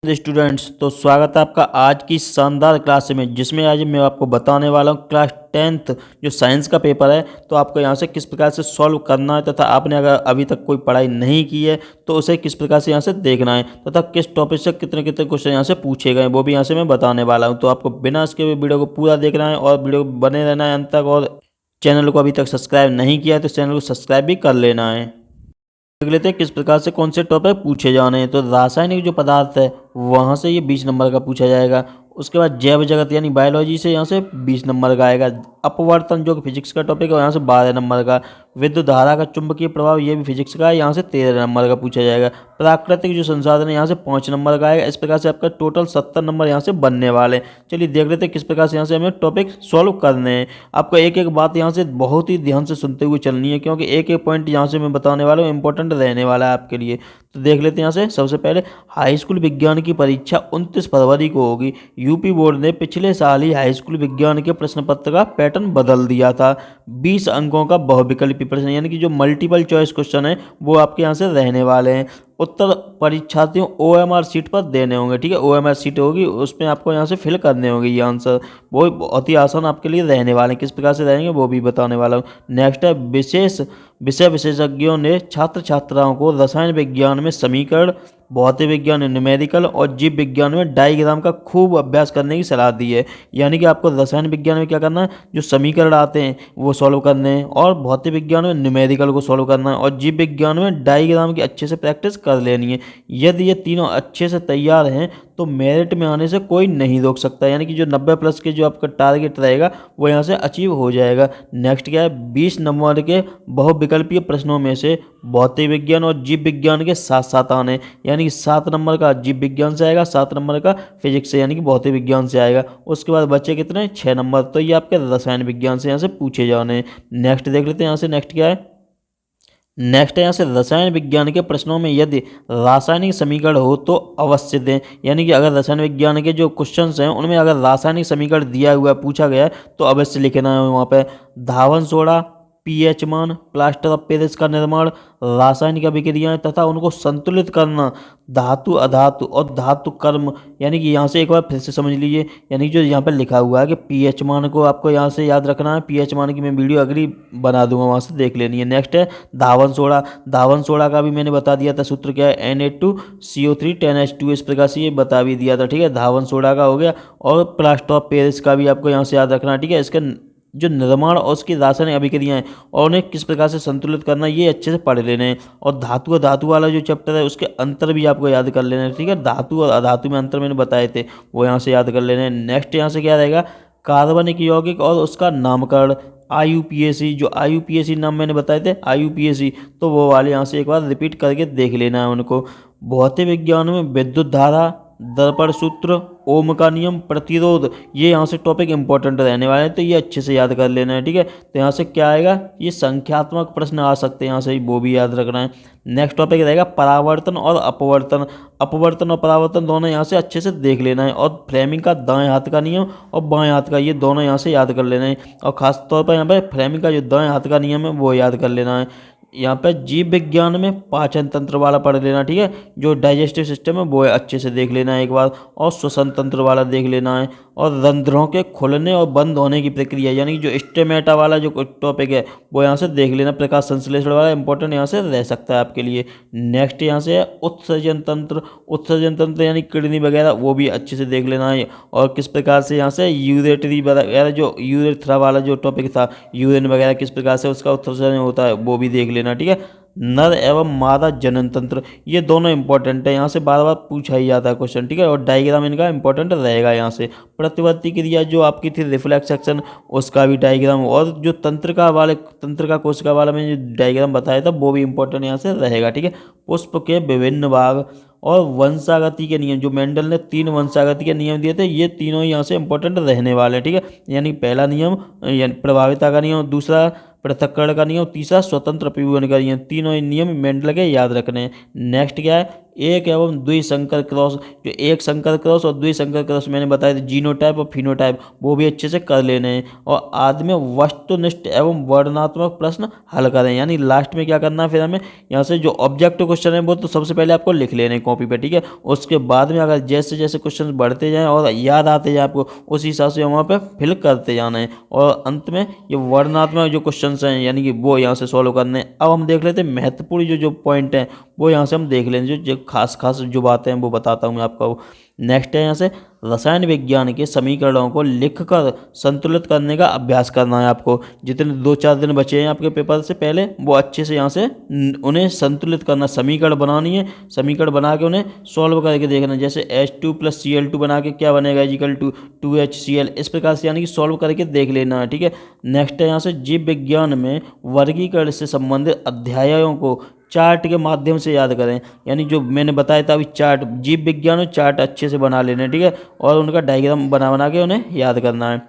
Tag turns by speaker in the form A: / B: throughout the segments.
A: Students, तो स्वागत है आपका आज की शानदार क्लास में, जिसमें आज मैं आपको बताने वाला हूँ क्लास 10th जो साइंस का पेपर है। तो आपको यहाँ से किस प्रकार से सॉल्व करना है तथा आपने अगर अभी तक कोई पढ़ाई नहीं की है तो उसे किस प्रकार से यहाँ से देखना है तथा किस टॉपिक से कितने कितने क्वेश्चन यहाँ से पूछे गए वो भी यहाँ से मैं बताने वाला हूँ। तो आपको बिना इसके वीडियो को पूरा देखना है और वीडियो बने रहना है अंत तक। और चैनल को अभी तक सब्सक्राइब नहीं किया है तो चैनल को सब्सक्राइब भी कर लेना है। देख लेते हैं किस प्रकार से कौन से टॉपिक पूछे जाने हैं। तो रासायनिक जो पदार्थ है वहाँ से ये 20 नंबर का पूछा जाएगा। उसके बाद जैव जगत यानी बायोलॉजी से यहाँ से 20 नंबर का आएगा। अपवर्तन जो कि फिजिक्स का टॉपिक है यहाँ से 12 नंबर का। विद्युत धारा का चुंबकीय प्रभाव ये भी फिजिक्स का है, यहाँ से 13 नंबर का पूछा जाएगा। प्राकृतिक जो संसाधन है यहाँ से 5 नंबर का आएगा। इस प्रकार से आपका टोटल 70 नंबर यहाँ से बनने वाले। चलिए देख लेते हैं किस प्रकार से यहाँ से हमें टॉपिक सॉल्व करने हैं। आपको एक एक बात यहाँ से बहुत ही ध्यान से सुनते हुए चलनी है, क्योंकि एक एक पॉइंट यहाँ से मैं बताने वाला हूँ इंपॉर्टेंट रहने वाला है आपके लिए। तो देख लेते हैं यहाँ से। सबसे पहले हाई स्कूल विज्ञान की परीक्षा 29 फरवरी को होगी। यूपी बोर्ड ने पिछले साल ही हाई स्कूल विज्ञान के प्रश्न पत्र का पैटर्न बदल दिया था। 20 अंकों का बहुविकल्पी प्रश्न यानी कि जो मल्टीपल चॉइस क्वेश्चन है वो आपके यहाँ से रहने वाले हैं। उत्तर परीक्षार्थियों OMR सीट पर देने होंगे। ठीक है, OMR सीट होगी, उसमें आपको यहाँ से फिल करने होंगे ये आंसर। वो बहुत ही आसान आपके लिए रहने वाले हैं। किस प्रकार से रहेंगे वो भी बताने वाला हूँ। नेक्स्ट है विषय विशेषज्ञों ने छात्र छात्राओं को रसायन विज्ञान में समीकरण, भौतिक विज्ञान में न्यूमेरिकल और जीव विज्ञान में डायग्राम का खूब अभ्यास करने की सलाह दी है। यानी कि आपको रसायन विज्ञान में क्या करना है, जो समीकरण आते हैं वो सॉल्व करने हैं, और भौतिक विज्ञान में न्यूमेरिकल को सॉल्व करना है, और जीव विज्ञान में डायग्राम की अच्छे से प्रैक्टिस कर लेनी है। यदि ये तीनों अच्छे से तैयार हैं तो मेरिट में आने से कोई नहीं रोक सकता। यानी कि जो 90+ के जो आपका टारगेट रहेगा वो यहाँ से अचीव हो जाएगा। नेक्स्ट क्या है, 20 नंबर के बहुविकल्पीय प्रश्नों में से भौतिक विज्ञान और जीव विज्ञान के साथ साथ आने, यानी कि 7 नंबर का जीव विज्ञान से आएगा, 7 नंबर का फिजिक्स से यानी कि भौतिक विज्ञान से आएगा। उसके बाद बच्चे कितने, 6 नंबर। तो ये आपके रसायन विज्ञान से यहाँ से पूछे जाने। नेक्स्ट देख लेते हैं यहाँ से। नेक्स्ट क्या है, नेक्स्ट है यहाँ से रसायन विज्ञान के प्रश्नों में यदि रासायनिक समीकरण हो तो अवश्य दें। यानी कि अगर रसायन विज्ञान के जो क्वेश्चंस हैं उनमें अगर रासायनिक समीकरण दिया हुआ है, पूछा गया है, तो अवश्य लिखना है वहाँ पे। धावन सोडा, पीएच मान, प्लास्टर ऑफ पेरिस का निर्माण, रासायनिक अभिक्रियाएं तथा उनको संतुलित करना, धातु अधातु और धातु कर्म। यानी कि यहाँ से एक बार फिर से समझ लीजिए। यानी जो यहाँ पर लिखा हुआ है कि पीएच मान को आपको यहाँ से याद रखना है। पीएच मान की मैं वीडियो अगली बना दूंगा, वहाँ से देख लेनी है। नेक्स्ट है धावन सोडा। धावन सोडा का भी मैंने बता दिया था, सूत्र क्या है, Na2CO3 10H2। इस प्रकार से ये बता भी दिया था। ठीक है, धावन सोडा का हो गया। और प्लास्टर ऑफ पेरिस का भी आपको यहाँ से याद रखना है। ठीक है, इसका जो निर्माण और उसकी रासायनिक अभिक्रियाएं और उन्हें किस प्रकार से संतुलित करना, ये अच्छे से पढ़ लेने हैं। और धातु और धातु वाला जो चैप्टर है उसके अंतर भी आपको याद कर लेना है। ठीक है, धातु और अधातु में अंतर मैंने बताए थे, वो यहाँ से याद कर लेने हैं। नेक्स्ट यहाँ से क्या रहेगा, कार्बनिक यौगिक और उसका नामकरण, IUPAC। जो IUPAC नाम मैंने बताए थे, IUPAC, तो वो वाले यहाँ से एक बार रिपीट करके देख लेना है उनको। भौतिक विज्ञान में विद्युत धारा, दर्पण सूत्र, ओम का नियम, प्रतिरोध, ये यहाँ से टॉपिक इंपॉर्टेंट रहने वाले हैं, तो ये अच्छे से याद कर लेना है। ठीक है, तो यहाँ से क्या आएगा, ये संख्यात्मक प्रश्न आ सकते हैं यहाँ से, वो भी याद रखना है। नेक्स्ट टॉपिक रहेगा परावर्तन और अपवर्तन। अपवर्तन और परावर्तन दोनों यहाँ से अच्छे से देख लेना है। और फ्लेमिंग का दाएं हाथ का नियम और बाएं हाथ का, ये दोनों यहाँ से याद कर लेना है। और खास तौर पर यहाँ पर फ्लेमिंग का जो दाएं हाथ का नियम है वो याद कर लेना है। यहाँ पे जीव विज्ञान में पाचन तंत्र वाला पढ़ लेना। ठीक है, जो डाइजेस्टिव सिस्टम है वो अच्छे से देख लेना है एक बार। और श्वसन तंत्र वाला देख लेना है। और रंध्रों के खुलने और बंद होने की प्रक्रिया, यानी कि जो स्टेमेटा वाला जो टॉपिक है वो यहाँ से देख लेना। प्रकाश संश्लेषण वाला इंपॉर्टेंट यहाँ से रह सकता है आपके लिए। नेक्स्ट यहाँ से है उत्सर्जन तंत्र। उत्सर्जन तंत्र यानी किडनी वगैरह, वो भी अच्छे से देख लेना है। और किस प्रकार से यहाँ से यूरेटरी वगैरह, जो यूरेथ्रा वाला जो टॉपिक था, यूरिन वगैरह किस प्रकार से उसका उत्सर्जन होता है वो भी देख लेना। ठीक है, नर एवं मादा जनन तंत्र, ये दोनों इंपॉर्टेंट है, यहाँ से बार बार पूछा ही जाता है क्वेश्चन। ठीक है, और डायग्राम इनका इंपॉर्टेंट रहेगा यहाँ से। प्रतिवर्ती क्रिया जो आपकी थी रिफ्लेक्स एक्शन, उसका भी डायग्राम। और जो तंत्रिका कोशिका वाला मैंने जो डायग्राम बताया था वो भी इंपॉर्टेंट यहाँ से रहेगा। ठीक है, पुष्प के विभिन्न भाग और वंशागति के नियम, जो मेंडल ने 3 वंशागति के नियम दिए थे, ये तीनों यहाँ से इंपॉर्टेंट रहने वाले हैं। ठीक है, यानी पहला नियम यानी प्रभाविता का नियम, दूसरा पृथक्करण का नियम, तीसरा स्वतंत्र अपव्यवन का नियम। तीनों नियम मेंडल के याद रखने हैं। नेक्स्ट क्या है, एक एवं द्विसंकर क्रॉस, जो एक संकर क्रॉस और द्विसंकर क्रॉस मैंने बताया था, जीनोटाइप और फिनोटाइप, वो भी अच्छे से कर लेने हैं। और आदि में वस्तुनिष्ठ एवं वर्णनात्मक प्रश्न हल करें, यानी लास्ट में क्या करना है फिर हमें यहाँ से जो ऑब्जेक्टिव क्वेश्चन है वो तो सबसे पहले आपको लिख लेने हैं कॉपी पे, ठीक है। उसके बाद में अगर जैसे जैसे क्वेश्चन बढ़ते जाएं और याद आते जाए आपको, उस हिसाब से वहाँ पे फिल करते जाना है। और अंत में ये वर्णनात्मक जो क्वेश्चन हैं यानी कि वो यहाँ से सॉल्व करने हैं। अब हम देख लेते हैं महत्वपूर्ण जो जो पॉइंट हैं वो यहाँ से हम देख लेंगे, जो खास खास जो बातें हैं वो बताता हूँ मैं आपको। नेक्स्ट है यहाँ से रसायन विज्ञान के समीकरणों को लिखकर संतुलित करने का अभ्यास करना है आपको। जितने 2-4 दिन बचे हैं आपके पेपर से पहले, वो अच्छे से यहाँ से उन्हें संतुलित करना, समीकरण बनानी है, समीकरण बना के उन्हें सॉल्व करके देखना है। जैसे H2 + Cl2 बना के क्या बनेगा, = 2HCl, इस प्रकार से यानी कि सॉल्व करके देख लेना है, ठीक है। नेक्स्ट है यहाँ से जीव विज्ञान में वर्गीकरण से संबंधित अध्यायों को चार्ट के माध्यम से याद करें, यानी जो मैंने बताया था अभी चार्ट, जीव विज्ञान में चार्ट अच्छे से बना लेने, ठीक है, और उनका डायग्राम बना बना के उन्हें याद करना है।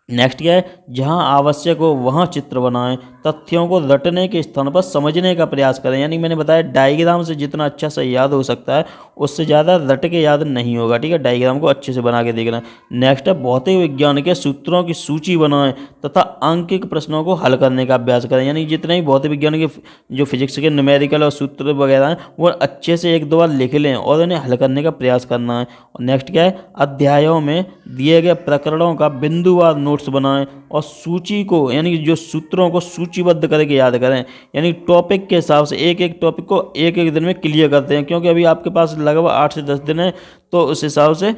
A: नेक्स्ट क्या है, जहां आवश्यक हो वहां चित्र बनाएं, तथ्यों को रटने के स्थान पर समझने का प्रयास करें, यानी मैंने बताया डायग्राम से जितना अच्छा से याद हो सकता है उससे ज़्यादा रट के याद नहीं होगा, ठीक है। डायग्राम को अच्छे से बना के देखना। नेक्स्ट है भौतिक विज्ञान के सूत्रों की सूची बनाएं तथा अंकिक प्रश्नों को हल करने का अभ्यास करें, यानी जितने भी भौतिक विज्ञान के जो फिजिक्स के न्यूमेरिकल और सूत्र वगैरह हैं वो अच्छे से 1-2 बार लिख लें और उन्हें हल करने का प्रयास करना है। और नेक्स्ट क्या है, अध्यायों में दिए गए प्रकरणों का बिंदुवार नोट्स बनाएं और सूची को यानी कि जो सूत्रों को सूचीबद्ध करके याद करें, यानी टॉपिक के हिसाब से एक एक टॉपिक को एक एक दिन में क्लियर करते हैं, क्योंकि अभी आपके पास लगभग 8 से 10 दिन है, तो उस हिसाब से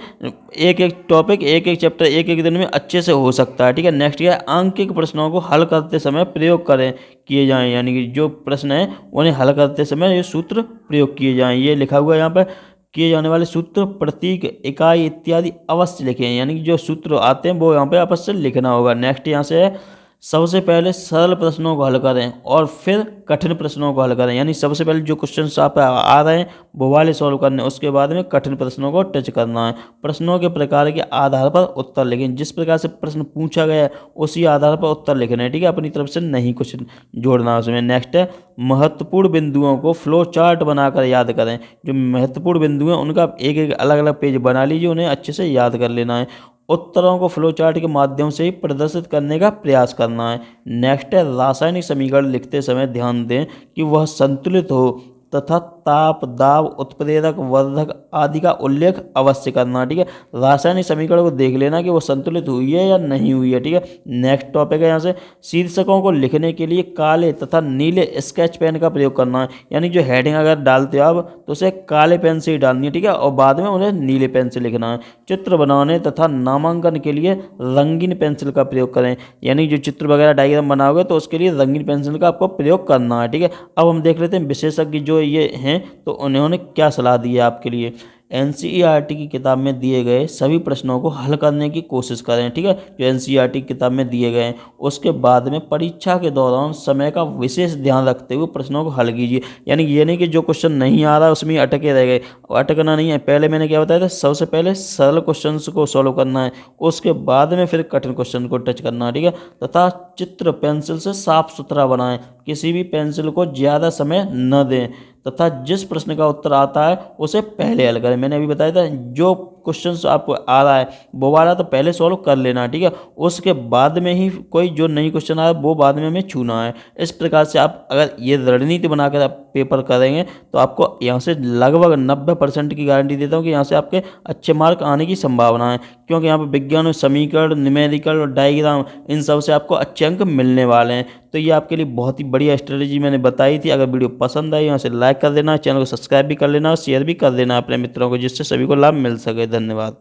A: एक एक टॉपिक एक एक चैप्टर एक एक दिन में अच्छे से हो सकता है, ठीक है। नेक्स्ट क्या है, अंकित प्रश्नों को हल करते समय प्रयोग करें किए जाएं, यानी कि जो प्रश्न है उन्हें हल करते समय ये सूत्र प्रयोग किए जाएं। ये लिखा हुआ है यहाँ पर, किए जाने वाले सूत्र, प्रतीक, इकाई इत्यादि अवश्य लिखें, यानी कि जो सूत्र आते हैं वो यहाँ पे अवश्य लिखना होगा। नेक्स्ट यहाँ से है, सबसे पहले सरल प्रश्नों को हल करें और फिर कठिन प्रश्नों को हल करें, यानी सबसे पहले जो क्वेश्चन आप आ रहे हैं वो वाले सॉल्व करने, उसके बाद में कठिन प्रश्नों को टच करना है। प्रश्नों के प्रकार के आधार पर उत्तर लिखें, जिस प्रकार से प्रश्न पूछा गया है उसी आधार पर उत्तर लिखना है, ठीक है, अपनी तरफ से नहीं कुछ जोड़ना है उसमें। नेक्स्ट है, महत्वपूर्ण बिंदुओं को फ्लो चार्ट बनाकर याद करें, जो महत्वपूर्ण बिंदु हैं उनका एक एक अलग अलग पेज बना लीजिए, उन्हें अच्छे से याद कर लेना है। उत्तरों को फ्लो चार्ट के माध्यम से ही प्रदर्शित करने का प्रयास करना है। नेक्स्ट है, रासायनिक समीकरण लिखते समय ध्यान दें कि वह संतुलित हो तथा ताप, दाब, उत्प्रेरक, वर्धक आदि का उल्लेख अवश्य करना, ठीक है। रासायनिक समीकरण को देख लेना कि वो संतुलित हुई है या नहीं हुई है, ठीक है। नेक्स्ट टॉपिक है यहाँ से, शीर्षकों को लिखने के लिए काले तथा नीले स्केच पेन का प्रयोग करना है, यानी जो हेडिंग अगर डालते हो आप तो उसे काले पेन से ही डालनी है, ठीक है, और बाद में उन्हें नीले पेन से लिखना है। चित्र बनाने तथा नामांकन के लिए रंगीन पेंसिल का प्रयोग करें, यानी जो चित्र वगैरह डायग्राम बनाओगे तो उसके लिए रंगीन पेंसिल का आपको प्रयोग करना है, ठीक है। अब हम देख लेते हैं विशेषज्ञ जो ये हैं तो उन्होंने क्या सलाह दी है आपके लिए। एनसीईआरटी की किताब में दिए गए सभी प्रश्नों को हल करने की कोशिश करें, ठीक है, जो एनसीईआरटी की किताब में दिए गए हैं। उसके बाद में परीक्षा के दौरान समय का विशेष ध्यान रखते हुए प्रश्नों को हल कीजिए, यानी ये नहीं कि जो क्वेश्चन नहीं आ रहा उसमें अटके रह गए, अटकना नहीं है। पहले मैंने क्या बताया था, सबसे पहले सरल क्वेश्चन को सॉल्व करना है, उसके बाद में फिर कठिन क्वेश्चन को टच करना है, ठीक है। तथा चित्र पेंसिल से साफ सुथरा बनाएं, किसी भी पेंसिल को ज़्यादा समय न दें तथा जिस प्रश्न का उत्तर आता है उसे पहले हल करें। मैंने अभी बताया था जो क्वेश्चंस आपको आ रहा है वो वाला तो पहले सॉल्व कर लेना, ठीक है, उसके बाद में ही कोई जो नई क्वेश्चन आया वो बाद में हमें छूना है। इस प्रकार से आप अगर ये रणनीति बनाकर आप पेपर करेंगे तो आपको यहाँ से लगभग 90% की गारंटी देता हूँ कि यहाँ से आपके अच्छे मार्क आने की संभावना है, क्योंकि यहाँ पर विज्ञान में समीकरण, न्यूमेरिकल और डायग्राम इन सब से आपको अच्छे अंक मिलने वाले हैं। तो ये आपके लिए बहुत ही बढ़िया स्ट्रेटेजी मैंने बताई थी। अगर वीडियो पसंद आई यहाँ से लाइक कर देना, चैनल को सब्सक्राइब भी कर लेना और शेयर भी कर देना अपने मित्रों को, जिससे सभी को लाभ मिल सके। धन्यवाद।